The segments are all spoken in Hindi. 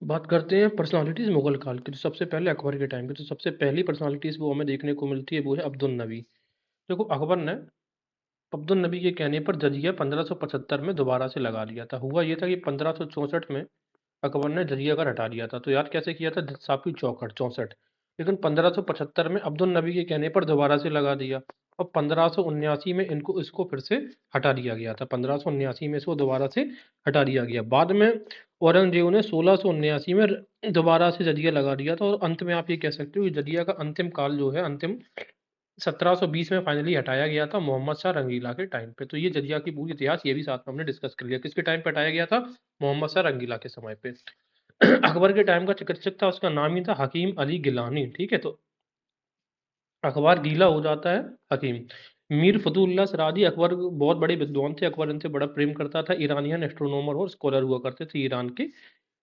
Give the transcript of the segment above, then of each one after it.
बात करते हैं पर्सनालिटीज़ मुगल काल की। तो सबसे पहले अकबर के टाइम की, तो सबसे पहली पर्सनालिटीज़ वो हमें देखने को मिलती है, वो है अब्दुल नबी। देखो, अकबर ने अब्दुल नबी के कहने पर जजिया 1575 में दोबारा से लगा लिया था। हुआ ये था कि 1564 में अकबर ने जजिया कर हटा दिया था। तो याद कैसे किया था? साफी चौखट 64। लेकिन 1575 में अब्दुल नबी के कहने पर दोबारा से लगा दिया, और 1579 में इनको इसको फिर से हटा दिया गया था। 1579 में इसको दोबारा से हटा दिया गया। बाद में औरंगजेब ने 1679 में दोबारा से जजिया लगा दिया था, और अंत में आप ये कह सकते हो कि जजिया का अंतिम काल जो है, अंतिम 1720 में फाइनली हटाया गया था मोहम्मद शाह रंगीला के टाइम पे। तो ये जजिया की पूरी इतिहास ये भी साथ में हमने डिस्कस कर लिया। किसके टाइम पे हटाया गया था? मोहम्मद शाह रंगीला के समय पे। अकबर के टाइम का चिकित्सक था, उसका नाम ही था हकीम अली गिलानी। ठीक है, तो अखबार गीला हो जाता है हकीम। मीर फतुल्लाह सरादी अकबर बहुत बड़े विद्वान थे। अकबर इनसे बड़ा प्रेम करता था। ईरानियन एस्ट्रोनॉमर और स्कॉलर हुआ करते थे ईरान के।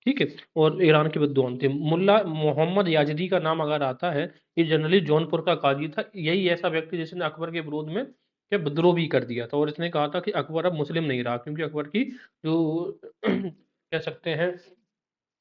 ठीक है, और ईरान के विद्वान थे। मुल्ला मोहम्मद याजदी का नाम अगर आता है, ये जनरली जौनपुर का काजी था। यही ऐसा व्यक्ति जिसने अकबर के विरोध में क्या विद्रोह भी कर दिया था, और इसने कहा था कि अकबर अब मुस्लिम नहीं रहा, क्योंकि अकबर की जो कह सकते हैं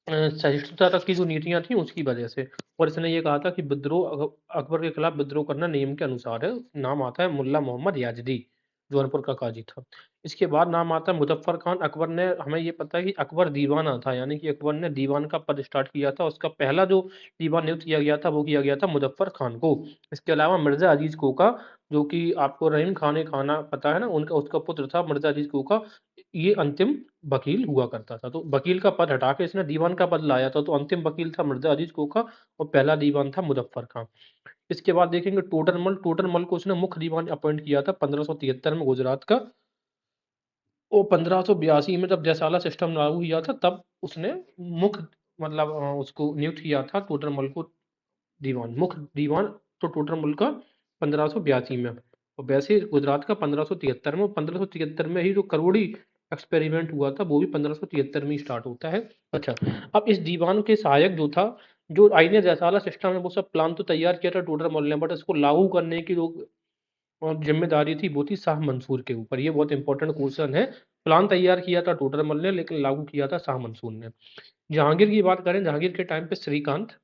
सहिष्णुता तक की जो नीतियां थी उसकी वजह से। और इसने ये कहा था कि अकबर के खिलाफ विद्रोह करना नियम के अनुसार है। नाम आता है मुल्ला मोहम्मद याजदी, जौनपुर का काजी था। इसके बाद नाम आता है मुजफ्फर खान। अकबर ने, हमें ये पता है कि अकबर दीवाना था, यानी कि अकबर ने दीवान का पद स्टार्ट किया था। उसका पहला जो दीवान नियुक्त किया गया था वो किया गया था मुजफ्फर खान को। इसके अलावा मिर्जा अजीज कोका, जो कि आपको रहीम खान खाना पता है ना, उनका उसका पुत्र था मिर्जा अजीज कोका। ये अंतिम वकील हुआ करता था। तो वकील का पद हटा के इसने दीवान का पद लाया था। तो अंतिम वकील था मिर्जा अजीज कोका, और पहला दीवान था मुजफ्फर खान। इसके बाद देखेंगे टोडरमल। टोडरमल को उसने मुख्य दीवान अपॉइंट किया था 1573 में गुजरात का। वो 1582 में जब जयसाला सिस्टम लागू किया था, तब उसने मुख्य मतलब उसको नियुक्त किया था टोडरमल को दीवान, मुख्य दीवान। तो टोडरमल का 1582 में, और वैसे गुजरात का 1573 में। 1573 में ही जो करोड़ी एक्सपेरिमेंट हुआ था वो भी 1573 में ही स्टार्ट होता है। अच्छा, अब इस दीवान के सहायक जो था, जो आईने जयसाला सिस्टम है, वो सब प्लान तो तैयार किया था टोडरमल ने, बट इसको लागू करने की जो जिम्मेदारी थी वो थी शाह मंसूर के ऊपर। ये बहुत इंपॉर्टेंट क्वेश्चन है। प्लान तैयार किया था टोडरमल ने, लेकिन लागू किया था शाह मंसूर ने। जहांगीर की बात करें, जहांगीर के टाइम पे श्रीकांत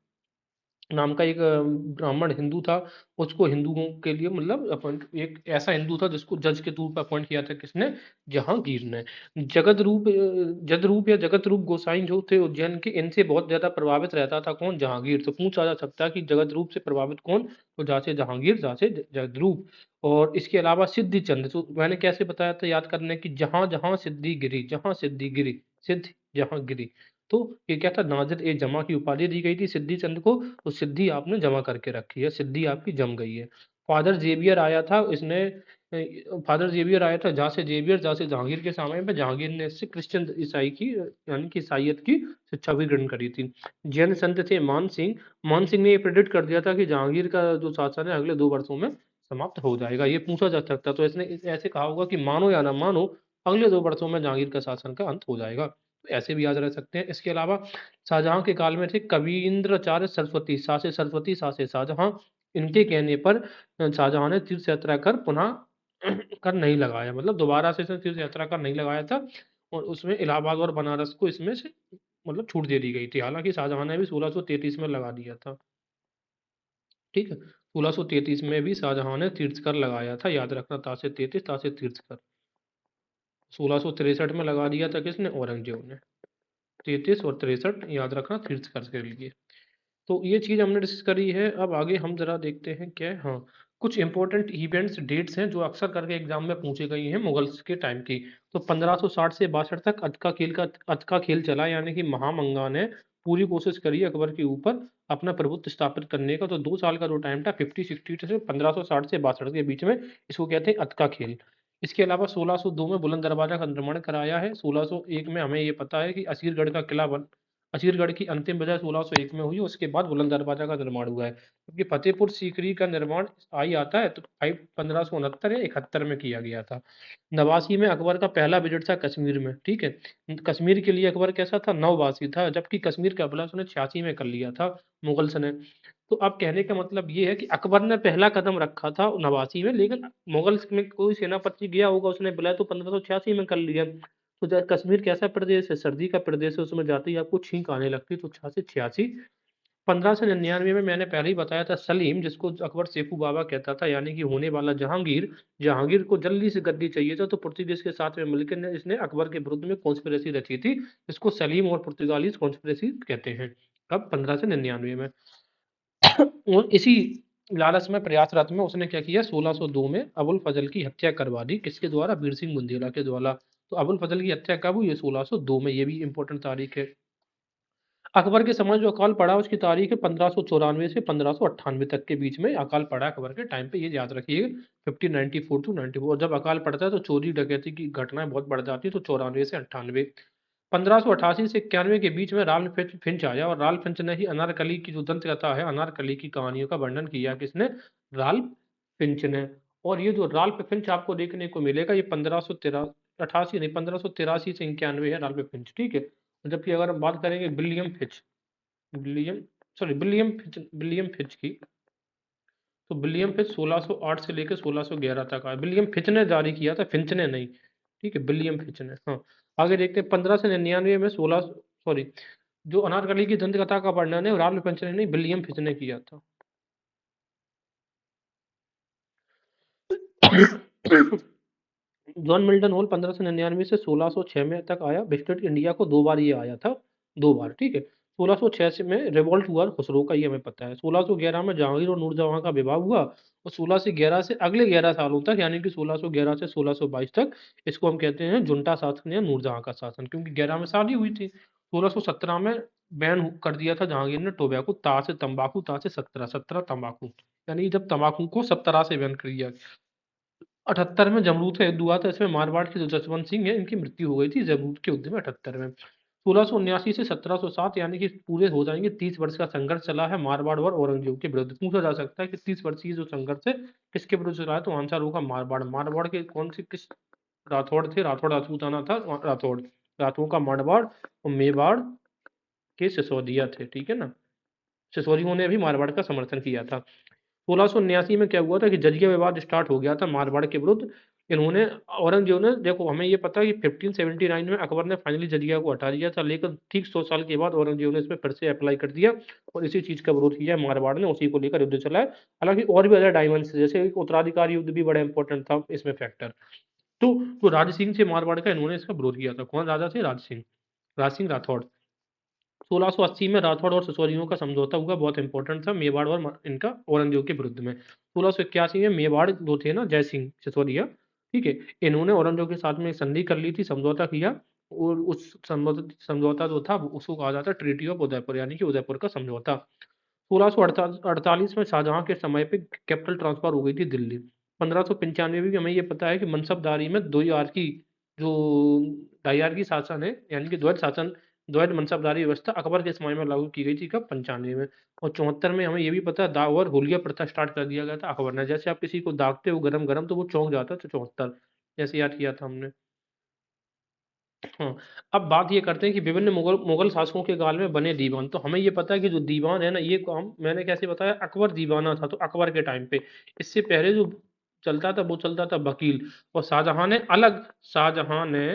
नाम का एक ब्राह्मण हिंदू था। उसको हिंदुओं के लिए मतलब अपॉइंट, एक ऐसा हिंदू था जिसको जज के तौर पर अपॉइंट किया था किसने? जहांगीर ने। जगरूप या जगत रूप गोसाई जो थे उज्जैन के, इनसे बहुत ज्यादा प्रभावित रहता था कौन? जहांगीर। तो पूछा जा सकता है कि जगत रूप से प्रभावित कौन? तो जहाँ से जहांगीर, जहाँ से जगरूप। और इसके अलावा सिद्धि चंद्र, तो मैंने कैसे बताया था याद करने की, जहां जहां सिद्धि गिरी, जहां सिद्धि गिरी, सिद्ध जहां गिरी। तो ये क्या था? नाजिर ए जमा की उपाधि दी गई थी सिद्धि चंद को। तो सिद्धि आपने जमा करके रखी है, सिद्धि आपकी जम गई है। फादर जेवियर आया था, इसने फादर जेवियर आया था, जहाँ से जेवियर, जहाँ से जहांगीर के समय में जहांगीर ने इससे क्रिश्चियन ईसाई की यानी कि ईसाइयत की शिक्षा भी ग्रहण करी थी। जैन संत थे मान सिंह। मान सिंह ने ये प्रेडिक्ट कर दिया था कि जहांगीर का जो शासन है अगले 2 वर्षों में समाप्त हो जाएगा। ये पूछा जा सकता, तो इसने ऐसे कहा होगा कि मानो या ना मानो, अगले 2 वर्षों में जहांगीर का शासन का अंत हो जाएगा। तो ऐसे भी याद रख सकते हैं। इसके अलावा शाहजहां के काल में थे कवींद्राचार्य सरस्वती, सासे सरस्वती सासे शाहजहां। इनके कहने पर शाहजहां ने तीर्थ यात्रा कर पुनः कर नहीं लगाया, मतलब दोबारा से इसने तीर्थ यात्रा कर नहीं लगाया था। और उसमें इलाहाबाद और बनारस को इसमें से मतलब छूट दे दी गई थी। हालांकि शाहजहां ने भी 1633 में लगा दिया था। ठीक है, 1633 में भी शाहजहां ने तीर्थ कर लगाया था। याद रखना, तासे 33 तासे तीर्थ कर। 1663 में लगा दिया था किसने? औरंगजेब ने। 33 और 63 याद रखना तीर्थ कर के लिए। तो ये चीज हमने डिस्कस करी है। अब आगे हम जरा देखते हैं क्या है। हाँ, कुछ इंपॉर्टेंट इवेंट्स डेट्स हैं जो अक्सर करके एग्जाम में पूछे गई हैं मुगल्स के टाइम की। तो 1560 से 62 तक अतका खेल चला, यानी कि महामंगा ने पूरी कोशिश करी अकबर के ऊपर अपना प्रभुत्व स्थापित करने का। तो 2 साल का जो टाइम था 50-60 से 1560 से 62 के बीच में, इसको कहते हैं अतका खेल। इसके अलावा 1602 में बुलंद दरवाजा का निर्माण कराया है। 1601 में हमें ये पता है कि असीरगढ़ की अंतिम विजय 1601 में हुई। उसके बाद बुलंद दरवाजा का निर्माण हुआ है, क्योंकि फतेहपुर सीकरी का निर्माण आई आता है तो 1569 या 71 में किया गया था। नवासी में अकबर का पहला विजिट था कश्मीर में। ठीक है, कश्मीर के लिए अकबर कैसा था? नववासी था, जबकि कश्मीर का हमला उसने 86 में कर लिया था मुगल्स ने। तो अब कहने का मतलब ये है कि अकबर ने पहला कदम रखा था नवासी में, लेकिन मुगल्स में कोई सेनापति गया होगा, उसने बुलाया तो 1586 में कर लिया। तो कश्मीर कैसा प्रदेश है, सर्दी का प्रदेश है, उसमें जाते ही आपको छींक आने लगती है। तो 86 1599 में मैंने पहले ही बताया था, सलीम जिसको अकबर सेफू बाबा कहता था, यानी कि होने वाला जहांगीर, जहांगीर को जल्दी से गद्दी चाहिए था, तो पुर्तगालीज के साथ में मिलकर ने इसने अकबर के विरुद्ध में कॉन्स्पिरेसी रची थी, इसको सलीम और पुर्तगालीज कॉन्स्पिरेसी कहते हैं। कब? 1599 में। और इसी लालच में, प्रयासरत में, उसने क्या किया, 1602 में अबुल फजल की हत्या करवा दी। किसके द्वारा? वीर सिंह बुंदेला के द्वारा। तो अबुल फजल की हत्या कब हुई? 1602 में। ये भी इंपॉर्टेंट तारीख है। अकबर के समय जो अकाल पड़ा उसकी तारीख है 1594 से 1598 तक के बीच में अकाल पड़ा अकबर के टाइम पे, ये याद रखिएगा। 1594 टू 94। जब अकाल पड़ता है तो चोरी डकैती की घटनाएं बहुत बढ़ जाती है, तो 94 से 98। 1588 से 91 के बीच में राल्फ फिंच आया, और राल्फ फिंच ने ही अनारकली की जो दंत कथा है, अनारकली की कहानियों का वर्णन किया। किसने? राल्फ फिंच ने। और ये जो राल्फ फिंच आपको देखने को मिलेगा, ये 1588 नहीं, 1583 से 91 है राल्फ फिंच, ठीक है। जबकि अगर हम बात करेंगे William Fitch, William sorry William Fitch की, तो विलियम फिच 1608 से लेकर 1611 तक आया। विलियम फिच ने जारी किया था, फिंच ने नहीं, ठीक है, विलियम फिच ने। हाँ, आगे देखते हैं। 1599 में 16 सॉरी जो अनारकली की दंत कथा का वर्णन है, राल्फ फिंच ने नहीं, विलियम फिच ने किया था। जॉन मिल्टन हॉल 1599 से 1606 में तक आया। विजिटेड इंडिया को 2 बार ये आया था, 2 बार, ठीक है। 1606 में रिवॉल्ट हुआ खुसरो का, ये हमें पता है। 1611 में जहांगीर और नूरजहां का विवाह हुआ, और 1611 से अगले 11 सालों तक, यानी कि 1611 से 1622 तक, इसको हम कहते हैं जुंटा शासन या नूरजहां का शासन, क्योंकि 11 में शादी हुई थी। 1617 में बैन कर दिया था जहांगीर ने टोबैको, ता से तंबाकू, ता से 17 तंबाकू, यानी जब तंबाकू को 17 से बैन कर दिया। 78 में जमरूद का युद्ध हुआ था, इसमें मारवाड़ के जो जसवंत सिंह है, इनकी मृत्यु हो गई थी जमरूद के युद्ध में 78 में। 1679 से 1707, यानी कि पूरे हो जाएंगे 30 वर्ष का संघर्ष चला है मारवाड़ और औरंगजेब के विरुद्ध। पूछा जा सकता है कि 30 वर्षीय जो संघर्ष है किसके विरुद्ध चला है, तो आंसर होगा मारवाड़। मारवाड़ के कौन से किस राठौड़ थे? राठौड़ राजपूताना था, राठौड़ राठौड़ का मारवाड़, और मेवाड़ के सिसोदिया थे, ठीक है ना। सिसोदियों ने भी मारवाड़ का समर्थन किया था। 1679 में क्या हुआ था कि जजिया विवाद स्टार्ट हो गया था मारवाड़ के विरुद्ध। इन्होंने, औरंगजेब ने, देखो हमें ये पता है कि 1579 में अकबर ने फाइनली जजिया को हटा दिया था, लेकिन ठीक 100 साल के बाद औरंगजेब ने इस पर फिर से अप्लाई कर दिया, और इसी चीज का विरोध किया मारवाड़ ने, उसी को लेकर युद्ध चला है। हालांकि और भी अदर डायमेंशन, जैसे एक उत्तराधिकारी युद्ध भी बड़ा इंपॉर्टेंट था इसमें फैक्टर। तो राज सिंह से मारवाड़ का इन्होंने इसका विरोध किया था। कौन राजा थे? राज सिंह, राज सिंह राठौड़। 1680 में राठौड़ और सिसोदियों का समझौता हुआ, बहुत इंपॉर्टेंट था, मेवाड़ और इनका औरंगजेब के विरुद्ध में। 1681 में मेवाड़ जो थे ना, जय सिंह सिसोदिया, ठीक है, इन्होंने औरंगजेब के साथ में एक संधि कर ली थी, समझौता किया, और उस समझौता जो था उसको कहा जाता है ट्रीटी ऑफ उदयपुर, यानी कि उदयपुर का समझौता। 1648 में शाहजहां के समय पे कैपिटल ट्रांसफर हो गई थी दिल्ली। 1595 में भी हमें ये पता है कि मनसबदारी में द्विआरकी, जो डायआरकी शासन है, यानी कि द्वैध शासन, द्वैध मनसबदारी व्यवस्था अकबर के समय में लागू की गई थी। कब? 95 में। और 74 में हमें ये भी पता है दाग और हुलिया प्रथा स्टार्ट कर दिया गया था अकबर ने। जैसे आप किसी को दागते हो गरम गरम, तो वो चौंक जाता है, तो 74 जैसे याद किया था हमने। हाँ, अब बात ये करते हैं कि विभिन्न मुगल मुगल शासकों के काल में बने दीवान। तो हमें ये पता है कि जो दीवान है ना, ये काम मैंने कैसे बताया, अकबर दीवाना था, तो अकबर के टाइम पे। इससे पहले जो चलता था वो चलता था वकील। और शाहजहां ने अलग, शाहजहां ने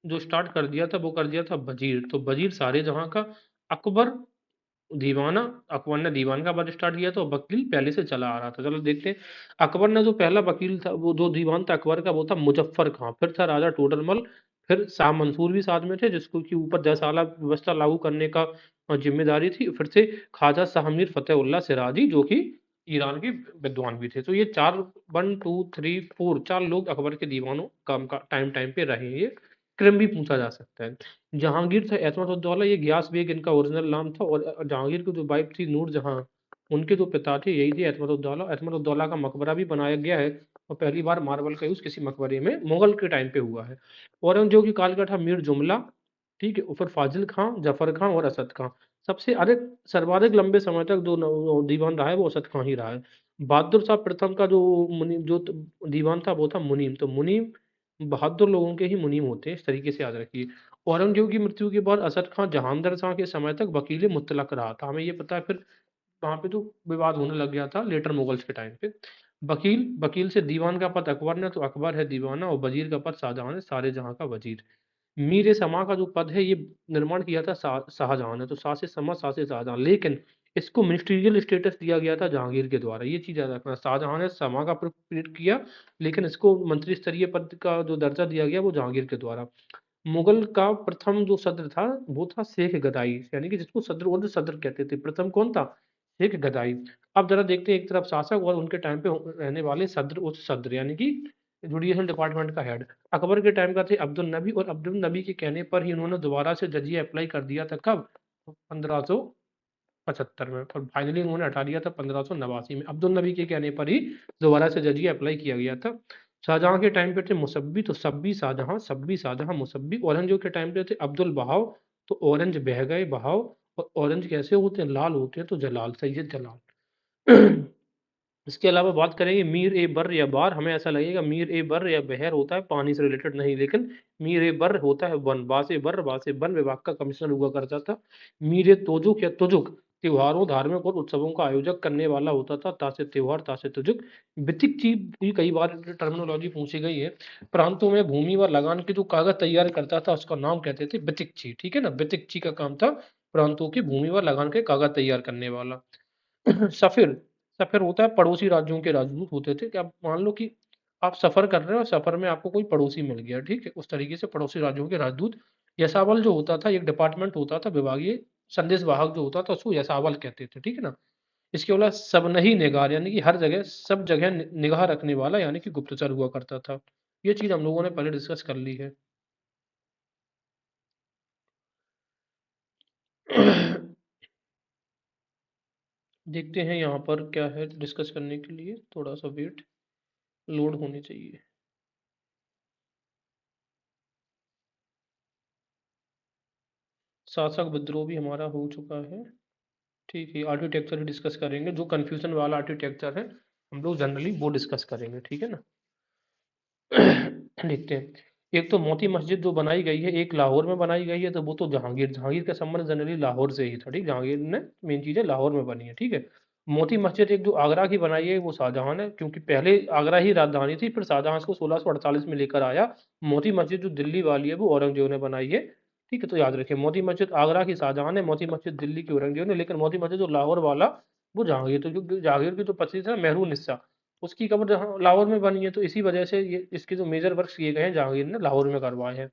जो स्टार्ट कर दिया था वो कर दिया था वजीर। तो वजीर सारे जहां का, अकबर दीवाना, अकबर ने दीवान का पद स्टार्ट किया, तो वकील पहले से चला आ रहा था। चलो देखते हैं। अकबर ने जो पहला वकील था, वो जो दीवान था अकबर का, वो था मुजफ्फर खां। फिर था राजा टोडरमल। फिर शाह मंसूर भी साथ में थे, जिसको के ऊपर 10 साल व्यवस्था लागू करने का जिम्मेदारी थी। फिर से ख्वाजा शाह मीर फतेहुल्लाह सिराजी, जो कि ईरान के विद्वान भी थे। तो ये चार, 1 2 3 4, 4 लोग अकबर के दीवानों काम का टाइम टाइम पे रहे हैं। ये क्रम भी पूछा जा सकता है। जहांगीर था एतमत उद्दौला, ये गियास बेग इनका ओरिजिनल नाम था। और जहांगीर की जो वाइफ थी नूर जहां, उनके जो पिता थे यही थे एतमत उद्दौला। एतमत उद्दौला का मकबरा भी बनाया गया है, और पहली बार मार्बल का यूज किसी मकबरे में मुगल के टाइम पे हुआ है। औरंगजेब की काल का था मीर जुमला, ठीक है, फिर फाजिल खां, जफर खां और असद खां। सबसे अधिक, सर्वाधिक लंबे समय तक जो दीवान रहा है वो असद खां ही रहा है। बहादुर शाह प्रथम का जो दीवान था वो था मुनीम। तो मुनीम बहादुर लोगों के ही मुनीम होते हैं, इस तरीके से याद रखिए। औरंगजेब की मृत्यु के बाद असद खां जहांगीर शाह के समय तक वकील मुतलक रहा था, हमें ये पता है। फिर वहां पे तो विवाद होने लग गया था लेटर मुगल्स के टाइम पे। वकील वकील से दीवान का पद अकबर ने, तो अकबर है दीवाना, और वजीर का पद शाहजहां ने, सारे जहां का वजीर। मीर ए समा का जो पद है ये निर्माण किया था शाहजहां ने, तो शाह से समा, शाह से शाहजहां, लेकिन इसको मिनिस्ट्रियल स्टेटस दिया गया था जहांगीर के द्वारा। ये चीज याद रखना, शाहजहां ने समा का क्रिएट किया, लेकिन इसको मंत्री स्तरीय पद का जो दर्जा दिया गया वो जहांगीर के द्वारा। मुगल का प्रथम जो सद्र था वो था शेख गदाई, यानी कि जिसको सद्र उर्द सद्र कहते थे, प्रथम कौन था? शेख गदाई। अब जरा देखते हैं एक तरफ शासक और उनके टाइम पे रहने वाले सद्र उच्च सद्र, यानी कि जुडिशल डिपार्टमेंट का हेड। अकबर के टाइम का थे अब्दुल नबी, और अब्दुल नबी के कहने पर ही उन्होंने दोबारा से जजिया अप्लाई कर दिया था। कब? 1575 में। और फाइनली उन्होंने हटा दिया था 1589 में। अब्दुल नबी के कहने पर ही दोबारा से जजिया अप्लाई किया गया था। शाहजहां के टाइम पे थे मुसब्बी, तो सब्बी शाहजहां, सब्बी शाहजहां मुसब्बी। औरंगजेब के टाइम पे थे अब्दुल बहाव, तो ऑरेंज बह गए बहाव। और ऑरेंज कैसे होते हैं? लाल होते हैं, तो जलाल, सैयद जलाल। इसके अलावा बात करेंगे मीर ए बर या बार, हमें ऐसा लगेगा मीर ए बर या बहर होता है पानी से रिलेटेड, नहीं, लेकिन मीर ए बर होता है वन, बा से बर, बा से वन विभाग का कमिश्नर हुआ करता था। मीर ए तोजुक या तुजुक त्योहारों, धार्मिक और उत्सवों का आयोजक करने वाला होता था। तासे त्योहार, तासे तुजुक। बितिक ची भी कई बार टर्मिनोलॉजी पूछी गई है। प्रांतों में भूमि व लगान के जो कागज तैयार करता था उसका नाम कहते थे बितिक ची, ठीक है ना। बितिक ची का काम था प्रांतों की भूमि व लगान के कागज तैयार करने वाला। सफिर, सफिर होता है पड़ोसी राज्यों के राजदूत होते थे। कि आप मान लो कि आप सफर कर रहे हो और सफर में आपको कोई पड़ोसी मिल गया, ठीक है, उस तरीके से पड़ोसी राज्यों के राजदूत। यसावल जो होता था एक डिपार्टमेंट होता था विभागीय, संदेश वाहक जो होता था उसको यसावल कहते थे, ठीक है ना। इसके अलावा सबनही निगार, यानी कि हर जगह सब जगह निगाह रखने वाला, यानी कि गुप्तचर हुआ करता था। ये चीज हम लोगों ने पहले डिस्कस कर ली है। देखते हैं यहाँ पर क्या है डिस्कस करने के लिए, थोड़ा सा वेट, लोड होने चाहिए। शासक विद्रोह भी हमारा हो चुका है, ठीक है। आर्किटेक्चर ही डिस्कस करेंगे, जो कंफ्यूजन वाला आर्किटेक्चर है हम लोग जनरली वो डिस्कस करेंगे, ठीक है ना। देखते हैं। एक तो मोती मस्जिद जो बनाई गई है, एक लाहौर में बनाई गई है, तो वो तो जहांगीर, जहांगीर का संबंध जनरली लाहौर से ही था, ठीक। जहांगीर ने मेन चीज है लाहौर में बनी है, ठीक है। मोती मस्जिद एक जो आगरा की बनाई है वो शाहजहां ने, क्योंकि पहले आगरा ही राजधानी थी, फिर शाहजहां इसको 1648 में लेकर आया। मोती मस्जिद जो दिल्ली वाली है वो औरंगजेब ने बनाई है, ठीक है। तो याद रखिए मोती मस्जिद आगरा की शाहजहां ने, मोती मस्जिद दिल्ली की औरंगजेब ने, लेकिन मोती मस्जिद जो लाहौर वाला वो जहांगीर, तो जो जहांगीर की जो पत्नी थी ना मेहरून निस्सा, उसकी कब्र जहाँ लाहौर में बनी है, तो इसी वजह से ये इसके जो मेजर वर्क्स किए गए हैं जहांगीर ने लाहौर में करवाए हैं।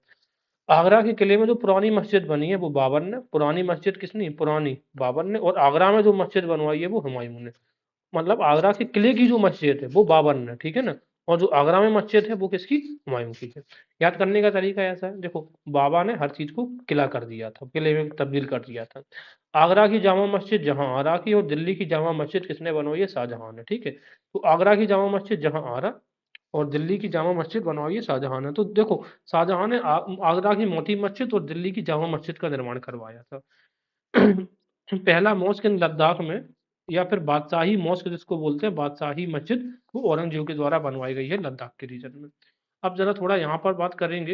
आगरा के किले में जो पुरानी मस्जिद बनी है वो बाबर ने, पुरानी मस्जिद किसने? पुरानी बाबर ने। और आगरा में जो मस्जिद बनवाई है वो हुमायूं ने। मतलब आगरा के किले की जो मस्जिद है वो बाबर ने, ठीक है ना। और जो आगरा में मस्जिद है वो किसकी? हुमायूं की है। याद करने का तरीका ऐसा है, देखो बाबा ने हर चीज को किला कर दिया था, किले में तब्दील कर दिया था। आगरा की जामा मस्जिद जहां आरा की, और दिल्ली की जामा मस्जिद किसने बनवाई है? शाहजहां ने, ठीक है। तो आगरा की जामा मस्जिद जहां आरा, और दिल्ली की जामा मस्जिद बनवाई है शाहजहां ने। तो देखो शाहजहां ने आगरा की मोती मस्जिद और दिल्ली की जामा मस्जिद का निर्माण करवाया था। पहला मॉस्क इन लद्दाख में, या फिर बादशाही मॉस्क जिसको बोलते हैं, बादशाही मस्जिद, वो औरंगजेब के द्वारा बनवाई गई है लद्दाख के रीजन में। अब जरा थोड़ा यहाँ पर बात करेंगे।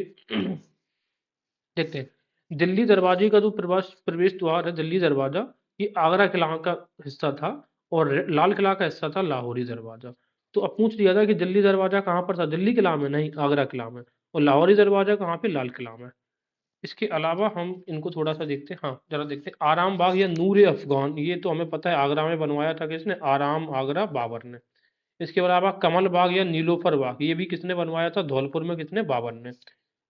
देखते हैं दिल्ली दरवाजे का जो प्रवेश प्रवेश द्वार है, दिल्ली दरवाजा, ये आगरा किला का हिस्सा था, और लाल किला का हिस्सा था लाहौरी दरवाजा। तो अब पूछ लिया था कि दिल्ली दरवाजा कहाँ पर था? दिल्ली किला में नहीं, आगरा किला में। और लाहौरी दरवाजा कहाँ पे? लाल किला में। इसके अलावा हम इनको थोड़ा सा देखते हैं, हाँ जरा देखते हैं। आराम बाग या नूर अफगान, ये तो हमें पता है आगरा में बनवाया था किसने? आराम आगरा बाबर ने। इसके अलावा कमल बाग या नीलोफर बाग, ये भी किसने बनवाया था? धौलपुर में किसने? बाबर ने।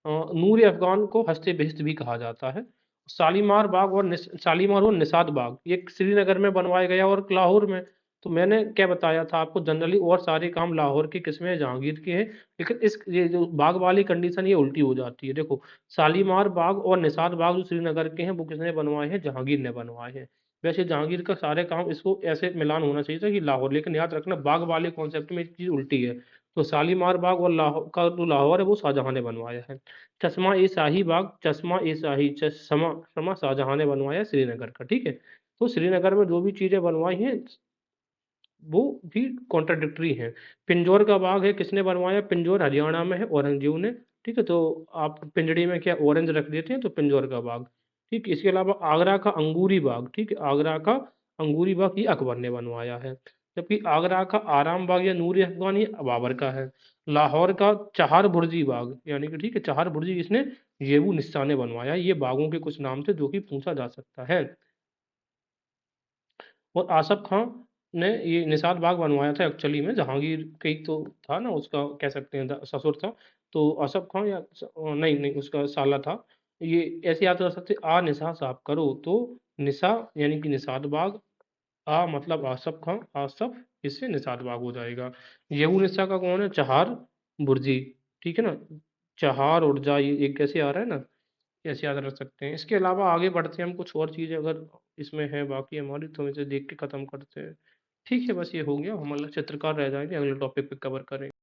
नूर अफगान को हस्ते बहिश्त भी कहा जाता है। शालीमार बाग और शालीमार और निषाद बाग, ये श्रीनगर में बनवाया गया और लाहौर में। तो मैंने क्या बताया था आपको, जनरली और सारे काम लाहौर के किसमें है? जहांगीर के हैं। लेकिन इस ये जो बाग वाली कंडीशन ये उल्टी हो जाती है, देखो शालीमार बाग और निषाद बाग जो श्रीनगर के हैं वो किसने बनवाए हैं? जहांगीर ने बनवाए हैं। वैसे जहांगीर का सारे काम, इसको ऐसे मिलान होना चाहिए था कि लाहौर, लेकिन याद रखना बाग वाले कॉन्सेप्ट में एक चीज उल्टी है। तो शालीमार बाग और लाहौर का जो लाहौर है वो शाहजहां ने बनवाया है। चश्मा ए शाही बाग, चश्मा ए शाही, चश्मा चश्मा शाहजहां ने बनवाया श्रीनगर का, ठीक है। तो श्रीनगर में जो भी चीजें बनवाई हैं वो भी कॉन्ट्राडिक्टरी है। पिंजौर का बाग है, किसने बनवाया? पिंजौर हरियाणा में है, औरंगजेब ने, ठीक है। तो आप पिंजड़ी में क्या ऑरेंज रख देते हैं, तो पिंजौर का बाग, ठीक है। इसके अलावा आगरा का अंगूरी बाग, ठीक है, आगरा का अंगूरी बाग ये अकबर ने बनवाया है। जबकि आगरा का आराम बाग या नूर अफगान ये बाबर का है। लाहौर का चहार बुर्जी बाग, यानी कि ठीक है, चहार बुर्जी किसने? येबू निस्सा ने बनवाया। ये बागों के कुछ नाम थे जो कि पूछा जा सकता है। और आसफ खां ने ये निषाद बाग बनवाया था एक्चुअली में, जहांगीर के ही तो था ना, उसका कह सकते हैं ससुर था। तो आसफ खां या नहीं नहीं उसका साला था। ये ऐसे याद कर सकते, आ निशा साफ करो, तो निशा यानी कि निषाद बाग, आ मतलब आसफ खां, आसफ इससे निषाद बाग हो जाएगा। येहू निशा का कौन है? चहार बुर्जी, ठीक है ना। चहार उर्जा, ये एक कैसे आ रहा है ना, कैसे याद रख सकते हैं। इसके अलावा आगे बढ़ते हैं, हम कुछ और चीज़ें अगर इसमें है बाकी हमारी, तो हम इसे देख के ख़त्म करते हैं। ठीक है, बस ये हो गया, हम अलग चित्रकार रह जाएंगे, अगले टॉपिक पे कवर करेंगे।